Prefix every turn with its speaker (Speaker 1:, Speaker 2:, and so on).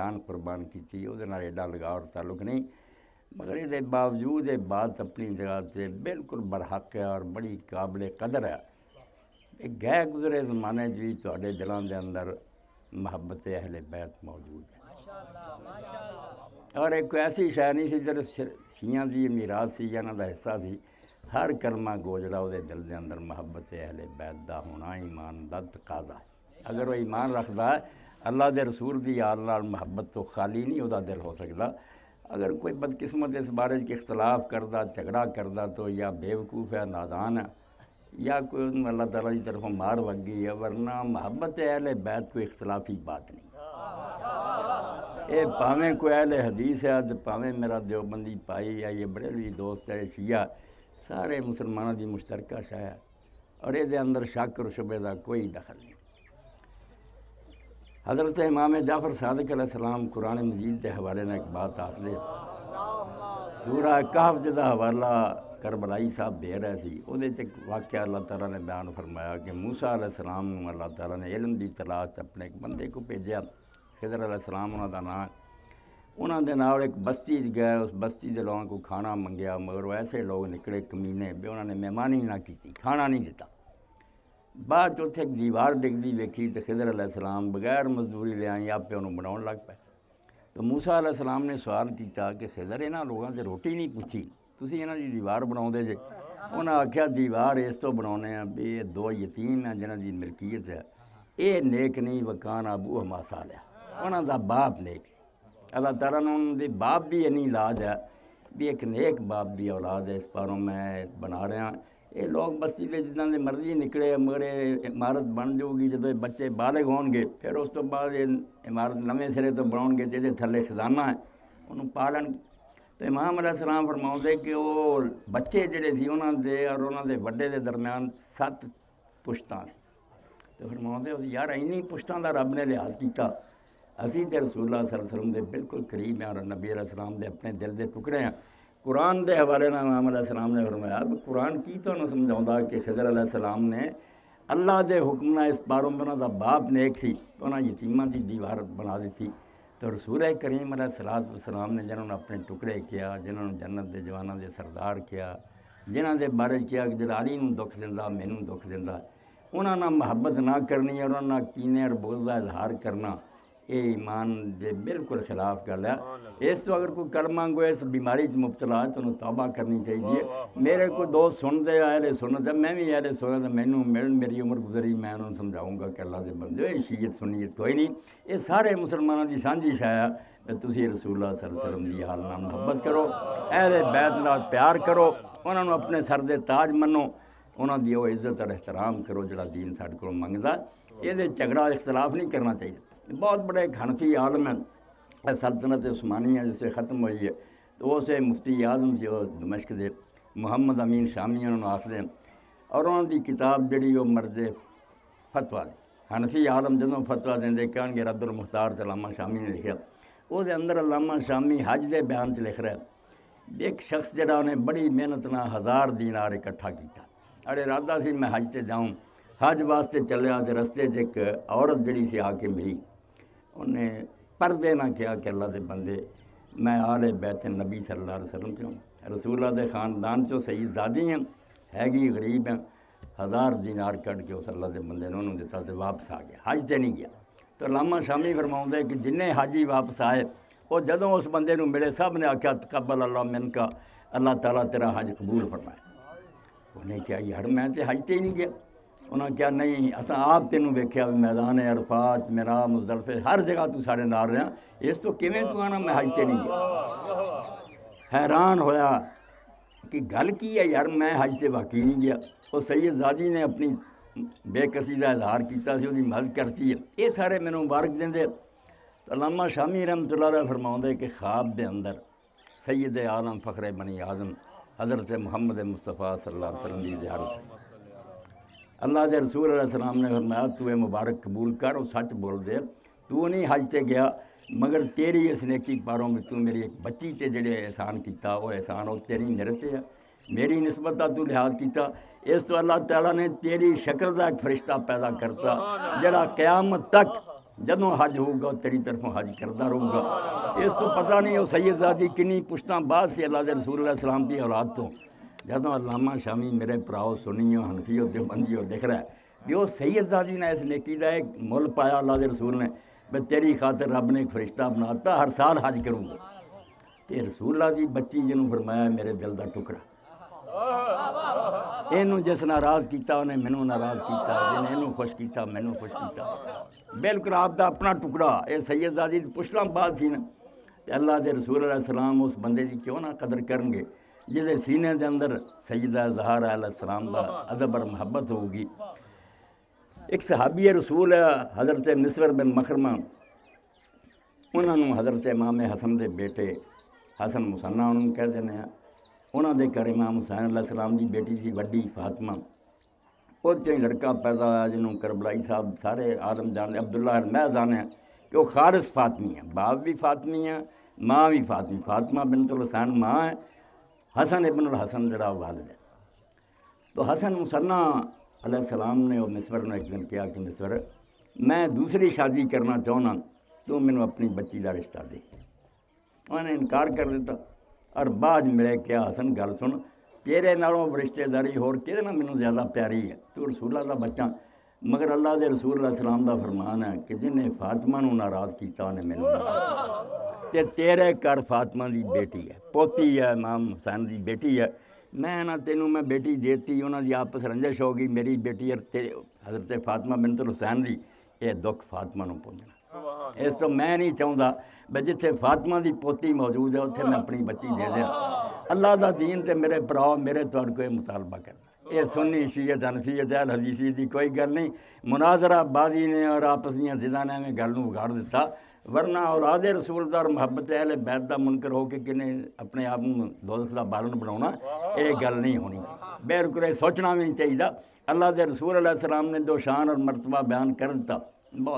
Speaker 1: جان قربان کی وہ ایڈا لگاؤ اور تعلق نہیں، مگر یہ باوجود یہ بات اپنی جگہ سے بالکل برحق ہے اور بڑی قابل قدر ہے۔ گئے گزرے زمانے بھی تواڈے دلاں دے اندر محبت اہل بیت موجود ہے، اور ایک ایسی شے نہیں سی صرف شیعہ دی میراث سی یا انہاں دا حصہ سی، ہر کلمہ گوجرا وہ دل دے اندر محبت اہل بیت دا ہونا ایمان دا تقاضا ہے۔ اگر وہ ایمان رکھدا ہے اللہ دے رسول دی یار نال محبت تو خالی نہیں وہ دل ہو سکتا۔ اگر کوئی بدقسمت اس بارے کہ اختلاف کردہ جھگڑا کردہ تو یا بیوقوف ہے، نادان ہے، یا کوئی اللہ تعالیٰ کی طرف مار لگ گئی ہے، ورنہ محبت اہل بیت کوئی اختلافی بات نہیں۔ اے پاویں کوئی اہل حدیث ہے، پاویں میرا دیوبندی پائی ہے، یہ بریلوی دوست ہے، شیعہ، سارے مسلمانوں کی مشترکہ شے ہے، اور یہ اندر شک اور شبے کا کوئی دخل نہیں۔ حضرت امام جعفر صادق علیہ السلام قرآن مجید کے حوالے نے ایک بات آخر سورہ کہف جدا حوالہ کربلائی صاحب دے رہے تھی، وہ ایک واقعہ اللہ تعالیٰ نے بیان فرمایا کہ موسیٰ علیہ السلام اللہ تعالیٰ نے علم دی تلاش اپنے ایک بندے کو بھیجا، خضر علیہ السلام انہوں کا نام، انہوں نے نال ایک بستی گئے، اس بستی کے لوگوں کو کھانا منگیا، مگر وہ ایسے لوگ نکلے کمینے بھی، انہوں نے مہمانی نہ کی، کھانا نہیں دیتا۔ بعد اتنے ایک دیوار ڈگدی ویکھی تو خضر علیہ السلام بغیر مزدوری لے آئی آپ انہوں بناؤ لگ پائے۔ تو موسیٰ علیہ السلام نے سوال کیا کہ خضر انہاں لوگوں سے روٹی نہیں پوچھی، تسی انہاں دی دیوار بناؤ دے جے؟ انہاں آکھیا دیوار اس تو بناؤنے ہیں بھی یہ دو یتیم ہیں جنہاں دی ملکیت ہے، اے نیک نہیں وکان ابوہما صالحا، انہاں دا باپ نیک سی۔ اللہ تعالیٰ نے انہوں دے باپ بھی انی لاج ہے بھی ایک نیک باپ بھی اولاد ہے، اس پاروں میں بنا رہے ہیں۔ یہ لوگ بستی کے جتنا دے مرضی نکلے، مگر عمارت بن جو گی جدو بچے بالغ ہون گے، پھر اس تو بعد یہ عمارت نویں سرے تو بناؤ گے جہدے تھلے خزانہ ہے انہوں پالن۔ تو امام علیہ السلام فرماؤندے کہ وہ بچے جڑے تھی انہوں دے اور انہوں دے وڈے دے درمیان 7 پشتاں سی۔ تو فرماؤندے یار اینی پشتاں دا رب نے لحاظ کیتا، اسی تے رسول اللہ صلی اللہ علیہ وسلم دے بالکل قریب ہیں اور نبی علیہ السلام دے اپنے دل دے ٹکڑے ہیں۔ قرآن دے حوالے نہ امام علیہ السلام نے فرمایا قرآن کی تو انہوں سمجھاؤں کہ خضر علیہ السلام نے اللہ دے حکم نہ اس باروں میں انہوں دا باپ نیک سی تو انہوں یتیمہ دی دیوار بنا دیتی۔ تو رسول کریم علیہ السلام نے جنہوں نے اپنے ٹکڑے کیا، جنہوں نے جنت دے جوانوں دے سردار کیا، جنہوں دے بارے کیا کہ جلالی نوں دکھ دیندہ مینوں دکھ دیندہ، انہوں نے محبت نہ کرنی اور انہوں نے کینے اور بغض دا اظہار کرنا، یہ ایمان دے بالکل خلاف گل ہے۔ اس تو اگر کوئی کلمہ گو اس بیماری مبتلا ہے تو انہوں توبہ کرنی چاہیے۔ میرے کو دوست سن دے اہل سنت ہے، میں بھی اہل سنت ہے، مینوں میری عمر گزری میں انہوں سمجھاؤں گا کہ اللہ دے بندے شیعت سنیت کوئی نہیں، یہ سارے مسلمانوں کی سانجھی شے ہے۔ تسی رسول اللہ صلی اللہ علیہ وسلم دی حال نال محبت کرو، اہل بیت نال پیار کرو، انہوں نے اپنے سر دے تاج منو، انہوں دی وہ عزت اور احترام کرو جڑا دین ساڈے کولوں منگدا، یہ جھگڑا اختلاف نہیں کرنا چاہیے۔ بہت بڑے ایک حنفی عالم ہیں، سلطنت عثمانیہ جس سے ختم ہوئی ہے، تو اسے مفتی اعظم جو دمشق دے محمد امین شامی انہوں نے آخر ہیں، اور انہوں دی کتاب جڑی وہ مرد فتویٰ دی حنفی عالم جدوں فتویٰ دیں کہن گے رد المختار تے علامہ شامی نے لکھا، وہ دے اندر علامہ شامی حج دے بیان چ لکھ رہا ہے ایک شخص جڑا انہیں بڑی محنت نہ 1000 دینار اکٹھا کیتا، اور ارادہ سی میں حج تے جاؤں، حج واسطے چلیا تے رستے چ ایک عورت جڑی سی آ کے ملی، انہیں پردے نہ کیا کہ اللہ دے بندے میں آل بیت نبی صلی اللہ علیہ وسلم چوں رسول اللہ دے خاندان چوں سید زادی ہیں، ہے گی غریب ہیں، 1000 دینار کٹ کے اس اللہ دے بندے نے انہوں دیتا تے واپس آ گیا، حج تے نہیں گیا۔ تو علامہ شامی فرماؤندے کہ جنہیں حاجی واپس آئے وہ جدوں اس بندے نوں ملے سب نے آکھیا تقبل اللہ من کا، اللہ تعالیٰ تیرا حج قبول فرمائے۔ انہیں کیا یار میں تے حج تے ہی نہیں گیا، انہوں نے کیا نہیں اساں آپ تینوں ویکھیا میدان عرفات میرا مزدلفے ہر جگہ تو سارے نال رہا، اس تو کیویں تو آنا میں حج تے نہیں گیا۔ حیران ہویا کہ گل کی ہے یار میں حج تے واقعی نہیں گیا۔ وہ سید زادی نے اپنی بے کسی کا اظہار کیتا سی، وہ مدد کرتی ہے، یہ سارے مینوں مبارک دیندے۔ تو علامہ شامی رحمۃ اللہ علیہ فرماؤندے کہ خواب دے اندر سید عالم فخر بنی آدم حضرت محمد مصطفیٰ صلی اللہ علیہ وسلم کی زیارت، اللہ دے رسول علیہ السلام نے فرمایا تو اے مبارک قبول کر، وہ سچ بول دے، تو نہیں حج تے گیا مگر تیری اس نیکی پاروں میں تو میری ایک بچی تے جڑے احسان کیتا وہ احسان وہ تیری میرے تے ہے، میری نسبت دا تو لحاظ کیتا، اس تو اللہ تعالیٰ نے تیری شکل دا ایک فرشتہ پیدا کرتا جڑا قیامت تک جدوں حج ہوگا تیری طرفوں حج کرتا رہوں گا۔ اس تو پتہ نہیں وہ سیدزادی کنی پشتاں بعد سے اللہ دے رسول علیہ السلام کی اولاد تو جدوں علامہ شامی میرے پراؤ سنیو حنفیو دیوبندیو دکھ رہا ہے بھی وہ سیدزادی نے اس نیکی دا ایک مل پایا اللہ دے رسول نے بھی تیری خاطر رب نے ایک فرشتہ بناتا ہر سال حج کروں گا۔ تے رسول اللہ دی بچی جنوں فرمایا میرے دل دا ٹکڑا، اینوں جس ناراض کیتا انہیں مینوں ناراض کیتا، جن اینوں خوش کیتا مینوں خوش کیتا، بالکل آپ دا اپنا ٹکڑا۔ یہ سیدزادی دی پچھلا بات سی نا تے اللہ دے رسول علیہ السلام اس بندے دی کیوں نہ قدر کرن گے جہدے سینے دے اندر سیدہ زہرا علیہ السلام دا ادب اور محبت ہوگی۔ ایک صحابی رسول ہے حضرت مسور بن مخرمہ، انہوں نے حضرت امام حسن دے بیٹے حسن مسنہ انہوں کہہ دینے ہیں، انہوں دے گھر امام حسین علیہ السلام دی بیٹی سی وڈی فاطمہ، وہ چاہی لڑکا پیدا ہوا جنہوں کربلائی صاحب سارے عالم جانے عبداللہ المحض جانے ہیں کہ وہ خالص فاطمی ہیں، باپ بھی فاطمی ہیں ماں بھی فاطمی، فاطمہ بنت الحسین ماں ہے، حسن ابن الحسن جڑا والد ہے۔ تو حسن مسنہ علیہ السلام نے وہ مسور نے ایک دن کہا کہ مسور میں دوسری شادی کرنا چاہنا، تو مینوں اپنی بچی کا رشتہ دے۔ انہوں نے انکار کر دیتا اور بعد ملے کیا حسن گل سن تیرے نالوں رشتے داری ہور کہدے نال مینوں زیادہ پیاری ہے، تو رسول اللہ دا بچہ، مگر اللہ دے رسول علیہ السلام دا فرمان ہے کہ جن نے فاطمہ نوں ناراض کیتا انہیں مینوں ناراض تے تیرے گھر فاطمہ دی بیٹی ہے، پوتی ہے، امام حسین دی بیٹی ہے، میں نہ تینوں میں بیٹی دیتی، انہوں دی آپس رنجش ہوگی، میری بیٹی اور تیرے حضرت فاطمہ بنت الحسین دی، یہ دکھ فاطمہ نوں پہنچنا۔ اس تو میں نہیں چاہتا بھئی جتھے فاطمہ دی پوتی موجود ہے اتنے میں اپنی بچی دے دیا۔ اللہ دا دین تے میرے پراؤ میرے طور کوئی مطالبہ کرنا، یہ سنی شیعت حنفیت اہل حدیثی دی کوئی گل نہیں، مناظرہ بازی نے اور آپس دیاں ضداں نے ہمیں گل نوں بگاڑ دیتا، ورنہ اولاد رسول دا اور محبت اہل بیت دا منکر ہو کے کنے اپنے آپ دوزخ دا بارن بناؤنا یہ گل نہیں ہونی، بالکل سوچنا بھی نہیں چاہیے۔ اللہ دے رسول علیہ السلام نے جو شان اور مرتبہ بیان کر دیتا بہت